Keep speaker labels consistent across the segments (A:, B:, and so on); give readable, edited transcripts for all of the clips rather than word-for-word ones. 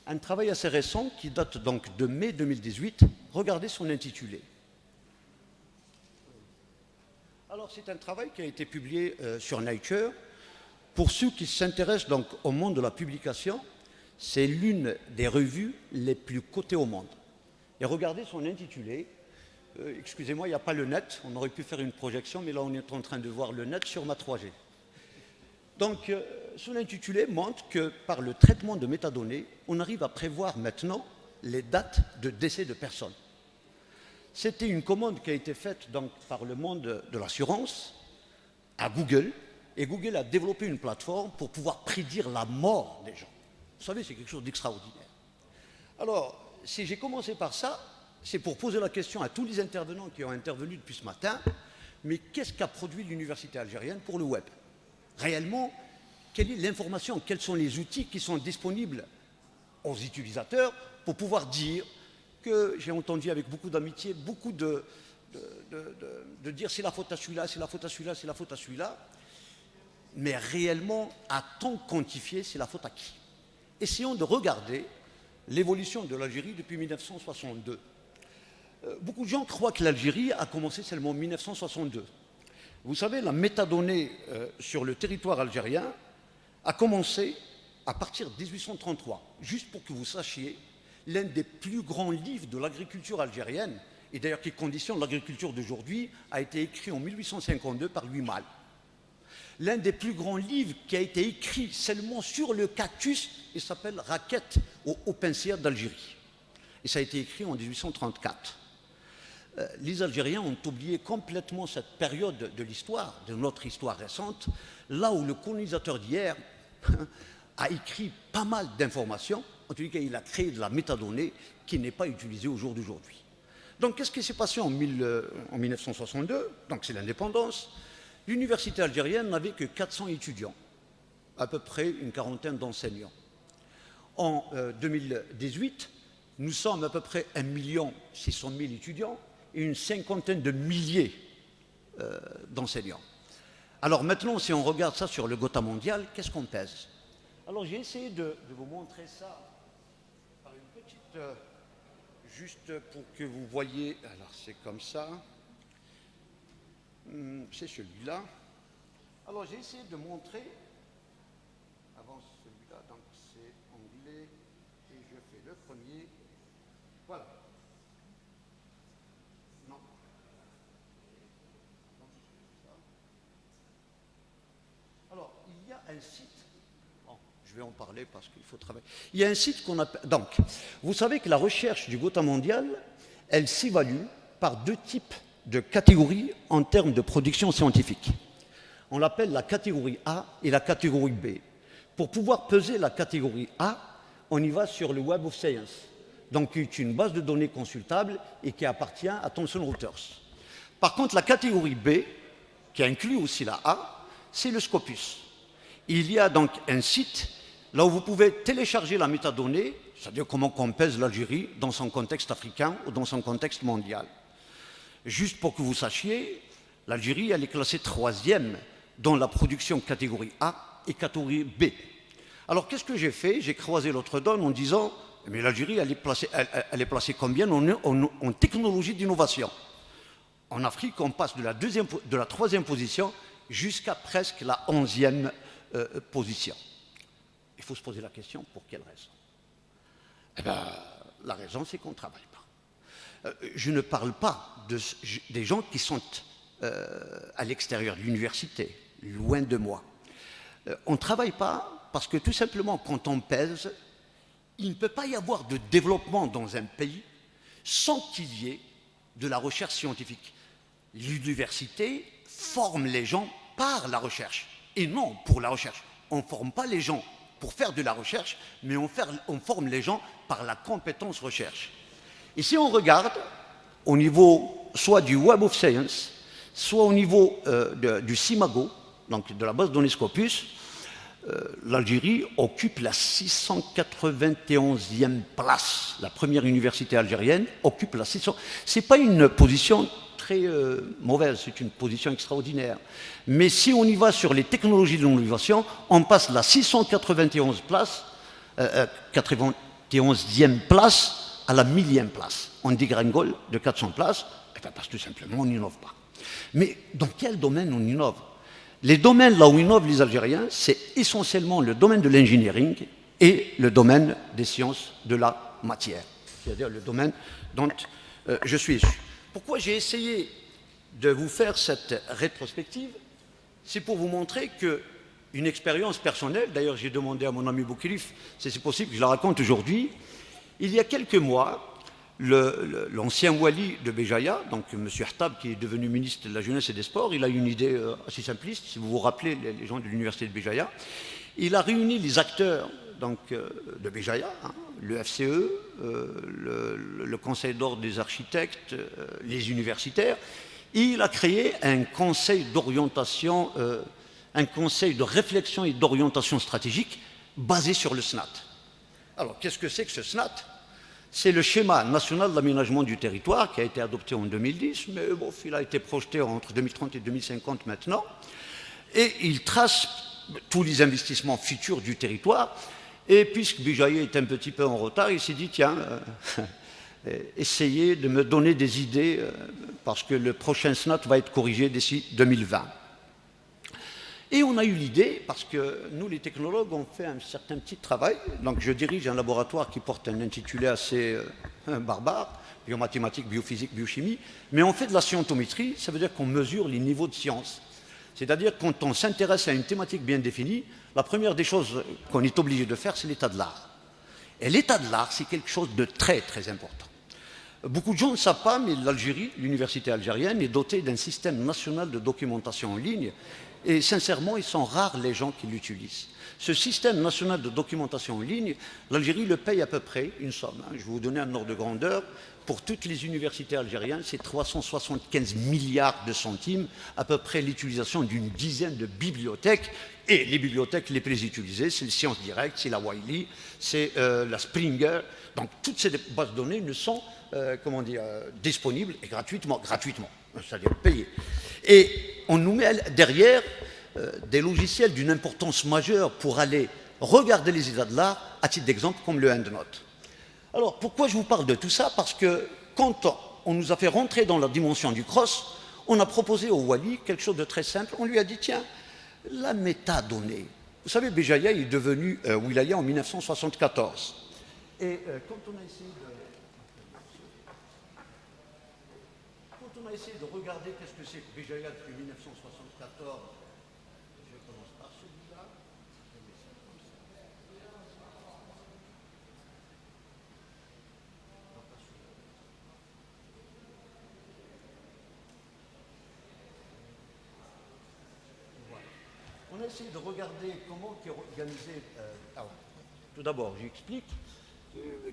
A: un travail assez récent qui date donc de mai 2018. Regardez son intitulé. Alors, c'est un travail qui a été publié sur Nature. Pour ceux qui s'intéressent donc au monde de la publication, c'est l'une des revues les plus cotées au monde. Et regardez son intitulé. Excusez-moi, il n'y a pas le net. On aurait pu faire une projection, mais là, on est en train de voir le net sur ma 3G. Donc, son intitulé montre que par le traitement de métadonnées, on arrive à prévoir maintenant les dates de décès de personnes. C'était une commande qui a été faite donc, par le monde de l'assurance à Google, et Google a développé une plateforme pour pouvoir prédire la mort des gens. Vous savez, c'est quelque chose d'extraordinaire. Alors, si j'ai commencé par ça, c'est pour poser la question à tous les intervenants qui ont intervenu depuis ce matin, mais qu'est-ce qu'a produit l'université algérienne pour le web? Réellement, quelle est l'information? Quels sont les outils qui sont disponibles aux utilisateurs pour pouvoir dire que, j'ai entendu avec beaucoup d'amitié, beaucoup de dire c'est la faute à celui-là, c'est la faute à celui-là, c'est la faute à celui-là, mais réellement, a-t-on quantifié c'est la faute à qui? Essayons de regarder l'évolution de l'Algérie depuis 1962. Beaucoup de gens croient que l'Algérie a commencé seulement en 1962. Vous savez, la métadonnée sur le territoire algérien a commencé à partir de 1833. Juste pour que vous sachiez, l'un des plus grands livres de l'agriculture algérienne, et d'ailleurs qui conditionne l'agriculture d'aujourd'hui, a été écrit en 1852 par Louis Malle. L'un des plus grands livres qui a été écrit seulement sur le cactus, il s'appelle Raquette au Pincière d'Algérie. Et ça a été écrit en 1834. Les Algériens ont oublié complètement cette période de l'histoire, de notre histoire récente, là où le colonisateur d'hier a écrit pas mal d'informations. En tout cas, il a créé de la métadonnée qui n'est pas utilisée au jour d'aujourd'hui. Donc, qu'est-ce qui s'est passé en 1962? Donc, c'est l'indépendance. L'université algérienne n'avait que 400 étudiants, à peu près une quarantaine d'enseignants. En 2018, nous sommes à peu près 1 600 000 étudiants et une cinquantaine de milliers d'enseignants. Alors maintenant, si on regarde ça sur le Gotha mondial, qu'est-ce qu'on pèse? Alors j'ai essayé de vous montrer ça par une petite... juste pour que vous voyez... Alors c'est comme ça. C'est celui-là. Alors j'ai essayé de montrer... Avant celui-là, donc c'est anglais, et je fais le premier. Voilà. Non. Alors, il y a un site, bon, je vais en parler parce qu'il faut travailler. Il y a un site qu'on appelle... Donc, vous savez que la recherche du Gotha mondial, elle s'évalue par deux types de catégories en termes de production scientifique. On l'appelle la catégorie A et la catégorie B. Pour pouvoir peser la catégorie A, on y va sur le Web of Science, donc qui est une base de données consultable et qui appartient à Thomson Reuters. Par contre, la catégorie B, qui inclut aussi la A, c'est le Scopus. Il y a donc un site là où vous pouvez télécharger la métadonnée, c'est-à-dire comment on pèse l'Algérie dans son contexte africain ou dans son contexte mondial. Juste pour que vous sachiez, l'Algérie, elle est classée 3e dans la production catégorie A et catégorie B. Alors, qu'est-ce que j'ai fait? J'ai croisé l'autre donne en disant, mais l'Algérie, elle est placée combien en technologie d'innovation? En Afrique, on passe de la 3e position jusqu'à presque la 11e position. Il faut se poser la question, pour quelle raison? Eh bien, la raison, c'est qu'on ne travaille pas. Je ne parle pas des gens qui sont à l'extérieur de l'université, loin de moi. On ne travaille pas parce que tout simplement, quand on pèse, il ne peut pas y avoir de développement dans un pays sans qu'il y ait de la recherche scientifique. L'université forme les gens par la recherche et non pour la recherche. On ne forme pas les gens pour faire de la recherche, mais on forme les gens par la compétence recherche. Et si on regarde au niveau soit du Web of Science, soit au niveau du CIMAGO, donc de la base de données Scopus, l'Algérie occupe la 691e place. La première université algérienne occupe la 600. Ce n'est pas une position très mauvaise, c'est une position extraordinaire. Mais si on y va sur les technologies de l'innovation, on passe la 691 place, des 11e places à la 1000e place. On dégringole de 400 places, et bien parce que tout simplement on n'innove pas. Mais dans quel domaine on innove? Les domaines là où innovent les Algériens, c'est essentiellement le domaine de l'engineering et le domaine des sciences de la matière, c'est-à-dire le domaine dont je suis issu. Pourquoi j'ai essayé de vous faire cette rétrospective? C'est pour vous montrer qu'une expérience personnelle, d'ailleurs j'ai demandé à mon ami Boukilif si c'est possible que je la raconte aujourd'hui. Il y a quelques mois, l'ancien wali de Béjaïa, donc M. Htab, qui est devenu ministre de la Jeunesse et des Sports, il a une idée assez simpliste, si vous vous rappelez les gens de l'université de Béjaïa. Il a réuni les acteurs donc, de Béjaïa, hein, le FCE, le Conseil d'ordre des architectes, les universitaires, et il a créé un conseil d'orientation, un conseil de réflexion et d'orientation stratégique basé sur le SNAT. Alors, qu'est-ce que c'est que ce SNAT? C'est le schéma national d'aménagement du territoire qui a été adopté en 2010, mais bon, il a été projeté entre 2030 et 2050 maintenant. Et il trace tous les investissements futurs du territoire. Et puisque Béjaïa est un petit peu en retard, il s'est dit, tiens, essayez de me donner des idées, parce que le prochain SNAT va être corrigé d'ici 2020. Et on a eu l'idée, parce que nous, les technologues, on fait un certain petit travail. Donc je dirige un laboratoire qui porte un intitulé assez barbare, biomathématiques, biophysique, biochimie, mais on fait de la scientométrie, ça veut dire qu'on mesure les niveaux de science. C'est-à-dire quand on s'intéresse à une thématique bien définie, la première des choses qu'on est obligé de faire, c'est l'état de l'art. Et l'état de l'art, c'est quelque chose de très, très important. Beaucoup de gens ne savent pas, mais l'Algérie, l'université algérienne, est dotée d'un système national de documentation en ligne. Et sincèrement, ils sont rares les gens qui l'utilisent. Ce système national de documentation en ligne, l'Algérie le paye à peu près une somme. Je vais vous donner un ordre de grandeur. Pour toutes les universités algériennes, c'est 375 milliards de centimes, à peu près l'utilisation d'une dizaine de bibliothèques. Et les bibliothèques les plus utilisées, c'est le Sciences Direct, c'est la Wiley, c'est la Springer. Donc toutes ces bases de données ne sont disponibles et gratuitement, c'est-à-dire payées. Et on nous met derrière des logiciels d'une importance majeure pour aller regarder les états de l'art, à titre d'exemple, comme le EndNote. Alors, pourquoi je vous parle de tout ça? Parce que quand on nous a fait rentrer dans la dimension du cross, on a proposé au Wali quelque chose de très simple. On lui a dit, tiens, la métadonnée. Vous savez, Béjaïa est devenu Wilaya en 1974. Et quand on a essayé de regarder qu'est-ce que c'est que Béjaïa depuis 1974, je commence par celui-là. On a essayé de regarder comment est organisé. Tout d'abord, j'explique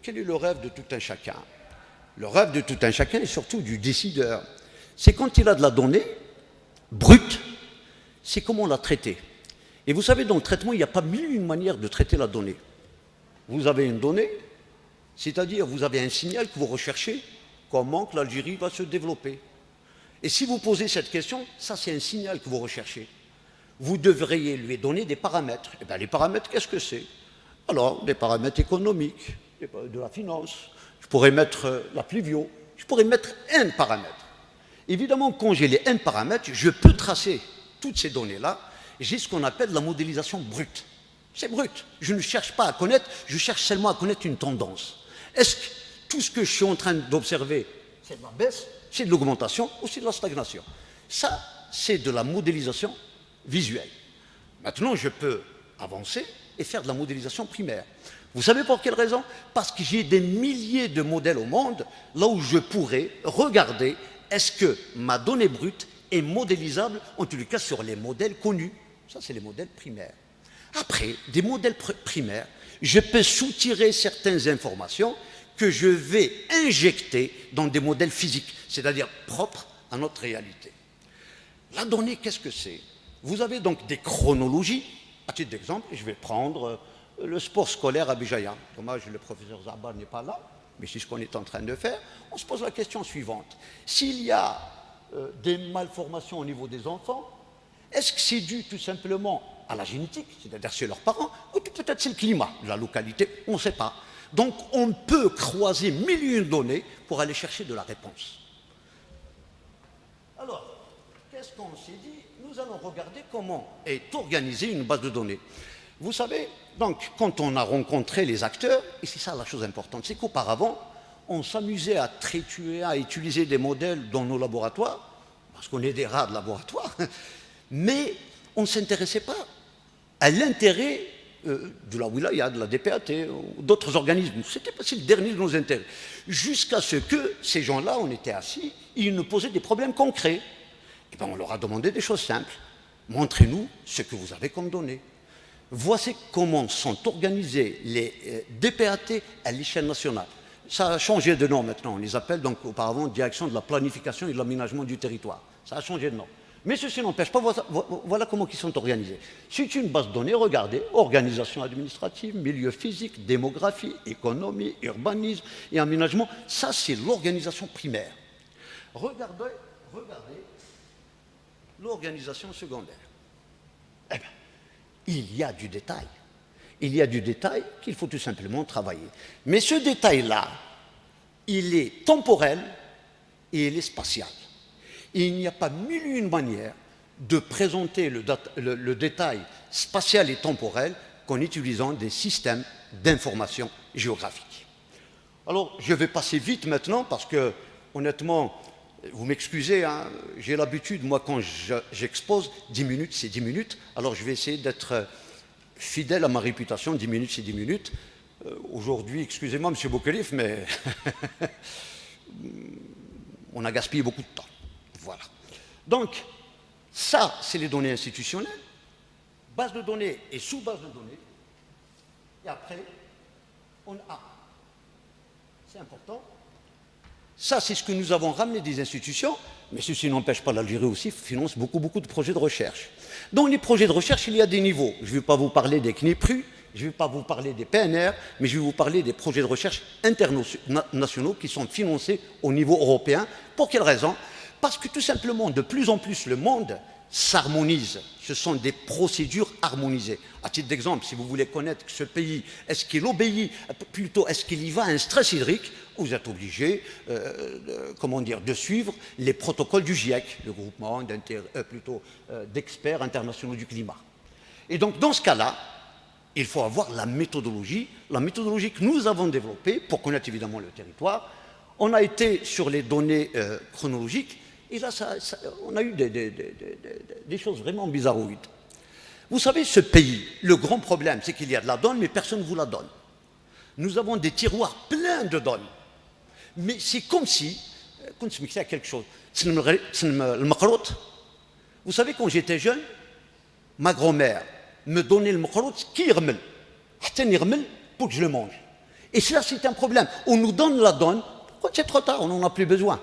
A: quel est le rêve de tout un chacun. Le rêve de tout un chacun et surtout du décideur, c'est quand il a de la donnée brute, c'est comment la traiter. Et vous savez, dans le traitement, il n'y a pas mille et une manières de traiter la donnée. Vous avez une donnée, c'est-à-dire vous avez un signal que vous recherchez, comment que l'Algérie va se développer. Et si vous posez cette question, ça c'est un signal que vous recherchez. Vous devriez lui donner des paramètres. Et bien les paramètres, qu'est-ce que c'est? Alors, des paramètres économiques, de la finance. Je pourrais mettre la pluvio, je pourrais mettre un paramètre. Évidemment, quand j'ai les n paramètres, je peux tracer toutes ces données-là. J'ai ce qu'on appelle la modélisation brute. C'est brut. Je ne cherche pas à connaître, je cherche seulement à connaître une tendance. Est-ce que tout ce que je suis en train d'observer, c'est de la baisse, c'est de l'augmentation ou c'est de la stagnation? Ça, c'est de la modélisation visuelle. Maintenant, je peux avancer et faire de la modélisation primaire. Vous savez pour quelle raison? Parce que j'ai des milliers de modèles au monde, là où je pourrais regarder est-ce que ma donnée brute est modélisable, en tous les cas sur les modèles connus. Ça, c'est les modèles primaires. Après, des modèles primaires, je peux soutirer certaines informations que je vais injecter dans des modèles physiques, c'est-à-dire propres à notre réalité. La donnée, qu'est-ce que c'est? Vous avez donc des chronologies. À titre d'exemple, je vais prendre le sport scolaire à Béjaïa. Dommage, le professeur Zabar n'est pas là, mais c'est ce qu'on est en train de faire. On se pose la question suivante. S'il y a des malformations au niveau des enfants, est-ce que c'est dû tout simplement à la génétique, c'est-à-dire chez leurs parents, ou peut-être c'est le climat de la localité, on ne sait pas. Donc on peut croiser mille et une données pour aller chercher de la réponse. Alors, qu'est-ce qu'on s'est dit? Nous allons regarder comment est organisée une base de données. Vous savez, donc, quand on a rencontré les acteurs, et c'est ça la chose importante, c'est qu'auparavant, on s'amusait à triturer, à utiliser des modèles dans nos laboratoires, parce qu'on est des rats de laboratoire, mais on ne s'intéressait pas à l'intérêt de la Wilaya, de la DPAT, d'autres organismes. C'était pas si le dernier de nos intérêts. Jusqu'à ce que ces gens-là, on était assis, ils nous posaient des problèmes concrets. Et bien, on leur a demandé des choses simples. Montrez-nous ce que vous avez comme données. Voici comment sont organisés les DPAT à l'échelle nationale. Ça a changé de nom maintenant. On les appelle donc auparavant Direction de la planification et de l'aménagement du territoire. Ça a changé de nom. Mais ceci n'empêche pas, voilà comment ils sont organisés. C'est une base de données, regardez, organisation administrative, milieu physique, démographie, économie, urbanisme et aménagement. Ça, c'est l'organisation primaire. Regardez l'organisation secondaire. Eh bien, il y a du détail. Il y a du détail qu'il faut tout simplement travailler. Mais ce détail-là, il est temporel et il est spatial. Il n'y a pas mille et une manières de présenter le détail spatial et temporel qu'en utilisant des systèmes d'information géographique. Alors, je vais passer vite maintenant parce que, honnêtement, vous m'excusez, hein, j'ai l'habitude, moi, quand j'expose, 10 minutes, c'est 10 minutes. Alors, je vais essayer d'être fidèle à ma réputation, 10 minutes, c'est 10 minutes. Aujourd'hui, excusez-moi, M. Boukelif, mais on a gaspillé beaucoup de temps. Voilà. Donc, ça, c'est les données institutionnelles, base de données et sous-base de données. Et après, on a, c'est important, ça, c'est ce que nous avons ramené des institutions, mais ceci n'empêche pas l'Algérie aussi finance beaucoup de projets de recherche. Dans les projets de recherche, il y a des niveaux. Je ne vais pas vous parler des CNIPRU, je ne vais pas vous parler des PNR, mais je vais vous parler des projets de recherche internationaux qui sont financés au niveau européen. Pour quelle raison? Parce que tout simplement, de plus en plus, le monde s'harmonise. Ce sont des procédures harmonisées. À titre d'exemple, si vous voulez connaître ce pays, est-ce qu'il obéit, plutôt est-ce qu'il y va à un stress hydrique, vous êtes obligé de suivre les protocoles du GIEC, le groupement d'experts internationaux du climat. Et donc, dans ce cas-là, il faut avoir la méthodologie que nous avons développée pour connaître évidemment le territoire. On a été sur les données chronologiques, et là, on a eu des choses vraiment bizarroïdes. Vous savez, ce pays, le grand problème, c'est qu'il y a de la donne, mais personne ne vous la donne. Nous avons des tiroirs pleins de donnes. Mais c'est comme si il y a quelque chose. Vous savez, quand j'étais jeune, ma grand-mère me donnait le maqrout qui remet, pour que je le mange. Et ça, c'est un problème. On nous donne la donne, quand c'est trop tard, on n'en a plus besoin.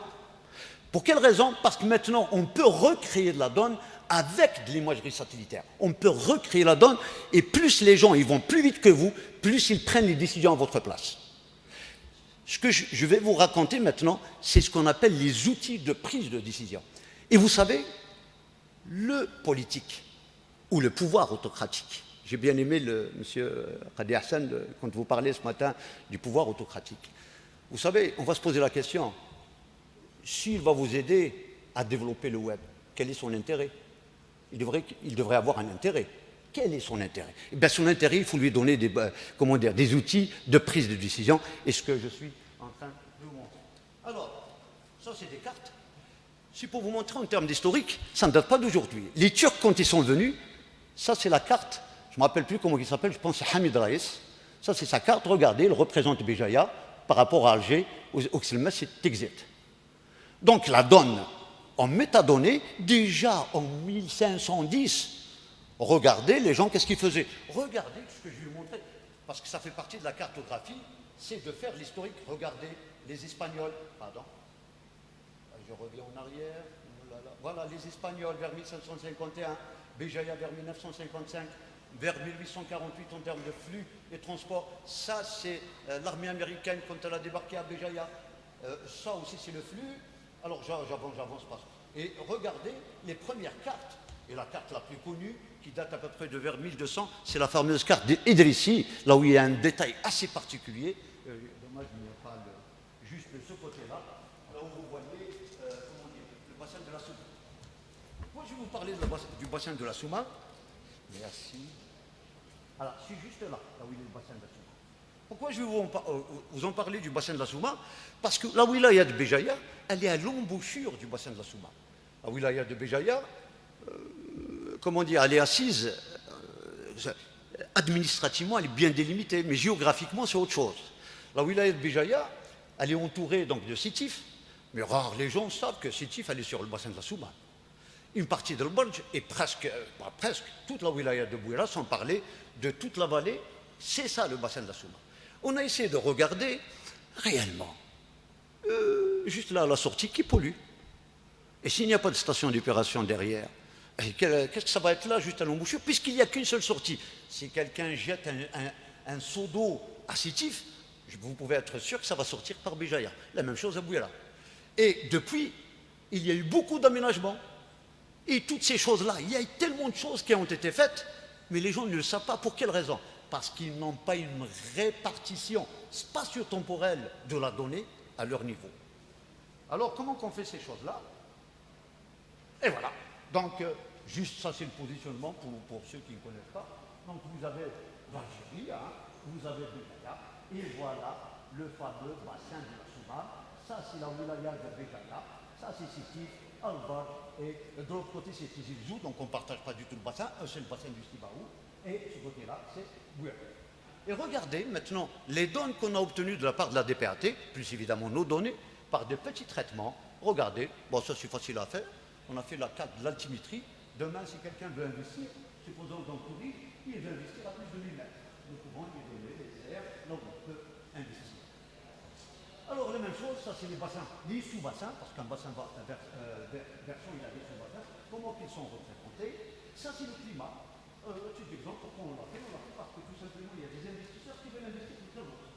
A: Pour quelle raison? Parce que maintenant, on peut recréer de la donne avec de l'imagerie satellitaire. On peut recréer la donne, et plus les gens ils vont plus vite que vous, plus ils prennent les décisions à votre place. Ce que je vais vous raconter maintenant, c'est ce qu'on appelle les outils de prise de décision. Et vous savez, le politique, ou le pouvoir autocratique, j'ai bien aimé M. Khadi Hassan quand vous parlez ce matin du pouvoir autocratique. Vous savez, on va se poser la question, s'il va vous aider à développer le web, quel est son intérêt? Il devrait avoir un intérêt. Quel est son intérêt? Eh bien, son intérêt, il faut lui donner des outils de prise de décision, et ce que je suis en train de vous montrer. Alors, ça c'est des cartes. C'est pour vous montrer en termes d'historique, ça ne date pas d'aujourd'hui. Les Turcs, quand ils sont venus, ça c'est la carte, je ne me rappelle plus comment il s'appelle, je pense que c'est Hamid Raïs. Ça c'est sa carte, regardez, il représente Béjaïa par rapport à Alger, Oxelmes, c'est Texit. Donc la donne en métadonnées, déjà en 1510, regardez les gens, qu'est-ce qu'ils faisaient? Regardez ce que je vais vous montrer, parce que ça fait partie de la cartographie, c'est de faire l'historique. Regardez les Espagnols, pardon, je reviens en arrière, voilà les Espagnols vers 1551, Béjaïa vers 1955, vers 1848 en termes de flux et transport. Ça c'est l'armée américaine quand elle a débarqué à Béjaïa. Ça aussi c'est le flux. Alors j'avance pas. Et regardez les premières cartes, et la carte la plus connue, qui date à peu près de vers 1200, c'est la fameuse carte d'Idrissi, là où il y a un détail assez particulier. dommage, il n'y a pas juste de ce côté-là, là où vous voyez comment dire, le bassin de la Souma. Moi, je vais vous parler du bassin de la Souma. Merci. Alors, c'est juste là, là où il est le bassin de la Souma. Pourquoi je vais vous en parler du bassin de la Souma? Parce que la wilaya de Béjaïa, elle est à l'embouchure du bassin de la Souma. La wilaya de Béjaïa, comment dire, elle est assise, administrativement, elle est bien délimitée, mais géographiquement, c'est autre chose. La wilaya de Béjaïa, elle est entourée donc de Sétif, mais rares les gens savent que Sétif, elle est sur le bassin de la Souma. Une partie de l'Albadj et presque toute la wilaya de Bouira, sans parler de toute la vallée, c'est ça le bassin de la Souma. On a essayé de regarder réellement, juste là à la sortie, qui pollue. Et s'il n'y a pas de station d'épuration derrière, qu'est-ce que ça va être là, juste à l'embouchure, puisqu'il n'y a qu'une seule sortie. Si quelqu'un jette un seau d'eau à Sétif, vous pouvez être sûr que ça va sortir par Béjaïa. La même chose à Bouira. Et depuis, il y a eu beaucoup d'aménagements. Et toutes ces choses-là, il y a tellement de choses qui ont été faites, mais les gens ne le savent pas. Pour quelle raison? Parce qu'ils n'ont pas une répartition spatio-temporelle de la donnée à leur niveau. Alors, comment qu'on fait ces choses-là? Et voilà. Donc, juste ça, c'est le positionnement pour ceux qui ne connaissent pas. Donc, vous avez l'Algérie, vous avez Béjaïa, et voilà le fameux bassin de la Souma. Ça, c'est la wilaya de Béjaïa. Ça, c'est Sétif, Al-Badj, et de l'autre côté, c'est Tizi Ouzou, donc on ne partage pas du tout le bassin. Un seul bassin du Sibaou, et ce côté-là, c'est Bouira. Et regardez maintenant les données qu'on a obtenues de la part de la DPAT, plus évidemment nos données, par des petits traitements. Regardez, bon, ça c'est facile à faire. On a fait la carte de l'altimétrie. Demain, si quelqu'un veut investir, supposons dans le tourisme, il veut investir à plus de 1000 mètres. Nous pouvons lui donner des aires là où on peut investir. Alors, la même chose, ça c'est les bassins, les sous-bassins, parce qu'un bassin version, il a des sous-bassins. Comment qu'ils sont représentés? Ça c'est le climat. Petit exemple, pourquoi on l'a fait? On l'a fait parce que tout simplement, il y a des investisseurs qui veulent investir pour très longtemps.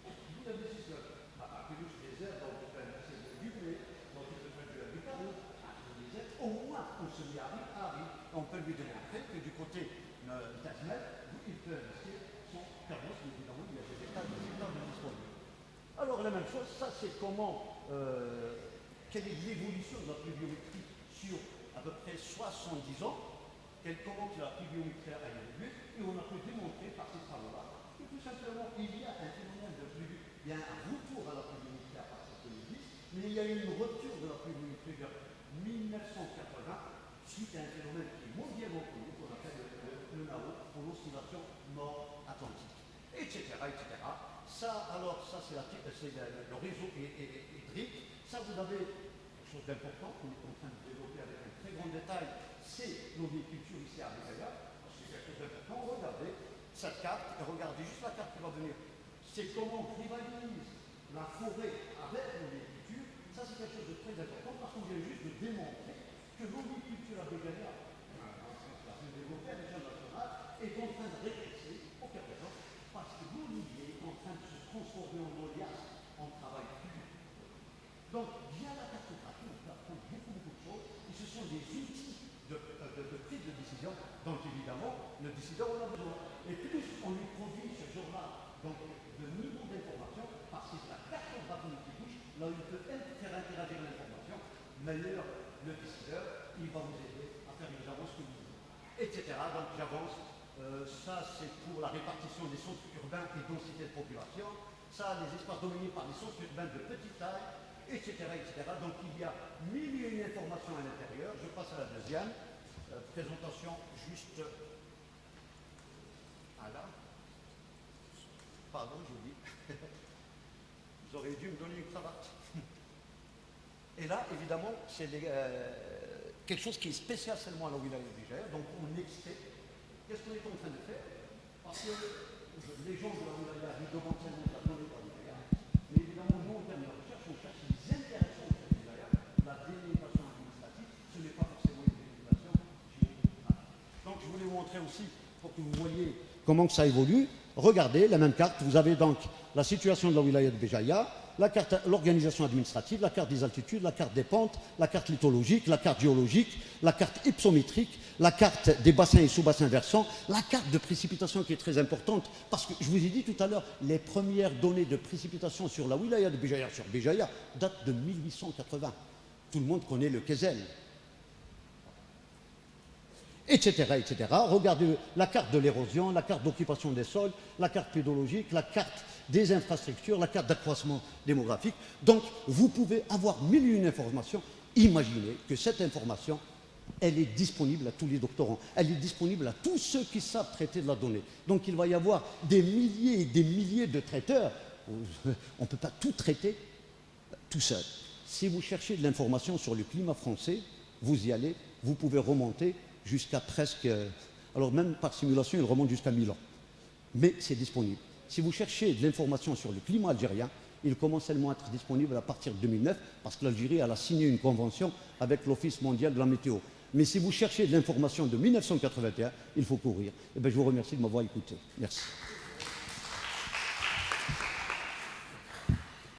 A: Vous, investisseurs, à Pélouche des airs, donc on peut investir du blé, donc il peut faire du habitat, des airs, au moins on se met à on peut lui démontrer que du côté d'Azmel, il peut investir son carrosse, mais évidemment, il y a des hectares de disponibles. Alors la même chose, ça c'est comment, quelle est l'évolution de la pluviométrie sur à peu près 70 ans, comment la pluviométrie a évolué, et on a pu démontrer par ces travaux-là que tout simplement il y a un phénomène de pluviométrie, il y a un retour à la pluviométrie à partir de 2010, mais il y a eu une rupture de la pluviométrie vers 1980 suite à un phénomène qui est mondialement connu, qu'on appelle le NAO, pour l'oscillation nord-atlantique, etc., etc. Ça, alors, ça c'est le réseau hydrique. Ça, vous avez quelque chose d'important qu'on est en train de développer avec un très grand détail, c'est l'oviculture ici à Béjaïa. C'est quelque chose d'important. Regardez cette carte, et regardez juste la carte qui va venir. C'est comment on rivalise la forêt avec l'oviculture. Ça, c'est quelque chose de très important parce qu'on vient juste de démontrer que l'oviculture à Béjaïa, la plus développée à l'échelle nationale, est en train de régresser au Cap-Vert parce que l'olivier est en train de se transformer en oliace, en travail public. Donc, via la cartographie, on peut apprendre beaucoup de choses, et ce sont des outils de prise de décision dont, évidemment, le décideur en a besoin. Et plus on lui produit ce jour-là, donc, de niveau d'information, parce que c'est la cartographie qui bouge, là où il peut faire interagir l'information, meilleur le décideur, il va vous aider à faire évidemment ce que vous voulez, etc. Donc, j'avance. Ça, c'est pour la répartition des centres urbains et densité de population. Ça, les espaces dominés par des centres urbains de petite taille, etc., etc. Donc, il y a mille et une informations à l'intérieur. Je passe à la deuxième présentation, juste. Voilà. Pardon, j'oublie. Vous auriez dû me donner une cravate. Et là, évidemment, c'est quelque chose qui est spécial seulement à la wilaya de Béjaïa. Donc, on extrait. Qu'est-ce qu'on est en train de faire? Parce que les gens de la wilaya nous demandent seulement de la donnée par Béjaïa. Mais évidemment, nous, en termes de recherche, on cherche les interactions entre les Béjaïa. La délimitation administrative, ce n'est pas forcément une délimitation géographique. Donc, je voulais vous montrer aussi, pour que vous voyez comment que ça évolue. Regardez la même carte. Vous avez donc la situation de la wilaya de Béjaïa. l'organisation administrative, la carte des altitudes, la carte des pentes, la carte lithologique, la carte géologique, la carte hypsométrique, la carte des bassins et sous-bassins versants, la carte de précipitation qui est très importante, parce que je vous ai dit tout à l'heure, les premières données de précipitation sur la wilaya de Béjaïa, sur Béjaïa, datent de 1880. Tout le monde connaît le Kézel. Etc., etc. Regardez la carte de l'érosion, la carte d'occupation des sols, la carte pédologique, la carte des infrastructures, la carte d'accroissement démographique. Donc, vous pouvez avoir mille et une informations. Imaginez que cette information, elle est disponible à tous les doctorants. Elle est disponible à tous ceux qui savent traiter de la donnée. Donc, il va y avoir des milliers et des milliers de traiteurs. On ne peut pas tout traiter tout seul. Si vous cherchez de l'information sur le climat français, vous y allez, vous pouvez remonter jusqu'à presque... Alors même par simulation, il remonte jusqu'à 1000 ans. Mais c'est disponible. Si vous cherchez de l'information sur le climat algérien, il commence seulement à être disponible à partir de 2009, parce que l'Algérie a signé une convention avec l'Office mondial de la météo. Mais si vous cherchez de l'information de 1981, il faut courir. Et bien, je vous remercie de m'avoir écouté. Merci.